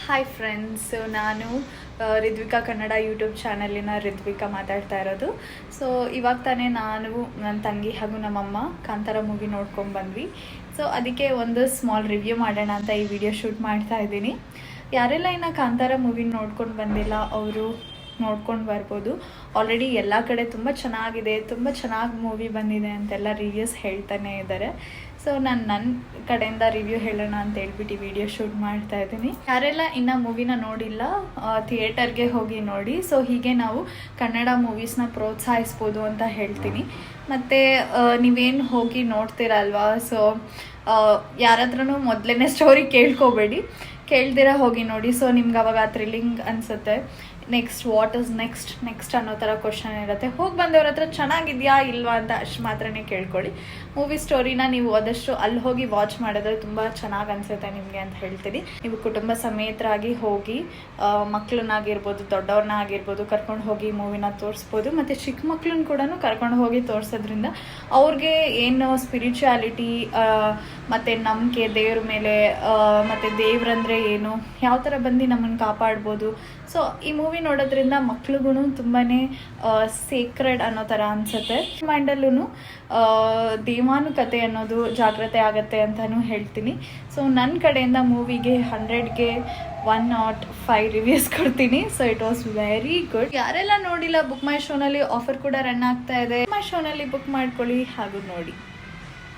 Hi friends, ನಾನು ರಿದ್ವಿಕಾ Kannada YouTube ಚಾನಲಿನ ರಿದ್ವಿಕಾ ಮಾತಾಡ್ತಾ ಇರೋದು. ಸೊ ಇವಾಗ ತಾನೇ ನಾನು ನನ್ನ ತಂಗಿ ಹಾಗೂ ನಮ್ಮಮ್ಮ ಕಾಂತಾರ ಮೂವಿ ನೋಡ್ಕೊಂಡು ಬಂದ್ವಿ. ಸೊ ಅದಕ್ಕೆ ಒಂದು ಸ್ಮಾಲ್ ರಿವ್ಯೂ ಮಾಡೋಣ ಅಂತ ಈ ವಿಡಿಯೋ ಶೂಟ್ ಮಾಡ್ತಾ ಇದ್ದೀನಿ. ಯಾರೆಲ್ಲ ಇನ್ನು ಕಾಂತಾರ ಮೂವಿ ನೋಡ್ಕೊಂಡು ಬಂದಿಲ್ಲ ಅವರು ನೋಡ್ಕೊಂಡು ಬರ್ಬೋದು. ಆಲ್ರೆಡಿ ಎಲ್ಲ ಕಡೆ ತುಂಬ ಚೆನ್ನಾಗಿದೆ, ತುಂಬ ಚೆನ್ನಾಗಿ ಮೂವಿ ಬಂದಿದೆ ಅಂತೆಲ್ಲ ರಿವ್ಯೂಸ್ ಹೇಳ್ತಾನೆ ಇದ್ದಾರೆ. ಸೊ ನಾನು ನನ್ನ ಕಡೆಯಿಂದ ರಿವ್ಯೂ ಹೇಳೋಣ ಅಂತ ಹೇಳ್ಬಿಟ್ಟು ಈ ವಿಡಿಯೋ ಶೂಟ್ ಮಾಡ್ತಾ ಇದ್ದೀನಿ. ಯಾರೆಲ್ಲ ಇನ್ನು ಮೂವಿನ ನೋಡಿಲ್ಲ ಥಿಯೇಟರ್ಗೆ ಹೋಗಿ ನೋಡಿ. ಸೊ ಹೀಗೆ ನಾವು ಕನ್ನಡ ಮೂವೀಸ್ನ ಪ್ರೋತ್ಸಾಹಿಸ್ಬೋದು ಅಂತ ಹೇಳ್ತೀನಿ. ಮತ್ತು ನೀವೇನು ಹೋಗಿ ನೋಡ್ತೀರಲ್ವಾ, ಸೊ ಯಾರತ್ರನೂ ಮೊದಲನೇ ಸ್ಟೋರಿ ಕೇಳ್ಕೋಬೇಡಿ, ಕೇಳ್ದಿರ ಹೋಗಿ ನೋಡಿ. ಸೊ ನಿಮ್ಗೆ ಅವಾಗ ಥ್ರಿಲ್ಲಿಂಗ್ ಅನಿಸುತ್ತೆ. ನೆಕ್ಸ್ಟ್ ವಾಟ್ ಇಸ್ ನೆಕ್ಸ್ಟ್ ಅನ್ನೋ ಥರ ಕ್ವಶನ್ ಇರುತ್ತೆ. ಹೋಗಿ ಬಂದವ್ರ ಹತ್ರ ಚೆನ್ನಾಗಿದೆಯಾ ಇಲ್ವಾ ಅಂತ ಅಷ್ಟು ಮಾತ್ರನೇ ಕೇಳ್ಕೊಳ್ಳಿ. ಮೂವಿ ಸ್ಟೋರಿನ ನೀವು ಆದಷ್ಟು ಅಲ್ಲಿ ಹೋಗಿ ವಾಚ್ ಮಾಡಿದ್ರೆ ತುಂಬ ಚೆನ್ನಾಗಿ ಅನಿಸುತ್ತೆ ನಿಮಗೆ ಅಂತ ಹೇಳ್ತೀನಿ. ನೀವು ಕುಟುಂಬ ಸಮೇತರಾಗಿ ಹೋಗಿ ಮಕ್ಕಳನ್ನಾಗಿರ್ಬೋದು ದೊಡ್ಡವ್ರನ್ನಾಗಿರ್ಬೋದು ಕರ್ಕೊಂಡು ಹೋಗಿ ಮೂವಿನ ತೋರಿಸ್ಬೋದು. ಮತ್ತು ಚಿಕ್ಕ ಮಕ್ಳನ್ನ ಕೂಡ ಕರ್ಕೊಂಡು ಹೋಗಿ ತೋರಿಸೋದ್ರಿಂದ ಅವ್ರಿಗೆ ಏನು ಸ್ಪಿರಿಚುಯಾಲಿಟಿ ಮತ್ತು ನಂಬಿಕೆ ದೇವ್ರ ಮೇಲೆ ಮತ್ತು ದೇವ್ರಂದರೆ ಏನು, ಯಾವ ಥರ ಬಂದು ನಮ್ಮನ್ನು ಕಾಪಾಡ್ಬೋದು. ಸೊ ಈ ಮೂವಿ ನೋಡೋದ್ರಿಂದ ಮಕ್ಳಿಗೂ ತುಂಬಾ ಸೇಕ್ರೆಡ್ ಅನ್ನೋ ಥರ ಅನಿಸುತ್ತೆ. ಮೈಂಡಲ್ಲೂ ದೇವಾನುಕತೆ ಅನ್ನೋದು ಜಾಗ್ರತೆ ಆಗುತ್ತೆ ಅಂತಲೂ ಹೇಳ್ತೀನಿ. ಸೊ ನನ್ನ ಕಡೆಯಿಂದ ಮೂವಿಗೆ 100ಗೆ 105 ರಿವ್ಯೂಸ್ ಕೊಡ್ತೀನಿ. So it was very good. ಯಾರೆಲ್ಲ ನೋಡಿಲ್ಲ, ಬುಕ್ ಮೈ ಶೋನಲ್ಲಿ ಆಫರ್ ಕೂಡ ರನ್ ಆಗ್ತಾ ಇದೆ. ಮೈ ಶೋನಲ್ಲಿ ಬುಕ್ ಮಾಡ್ಕೊಳ್ಳಿ ಹಾಗೂ ನೋಡಿ.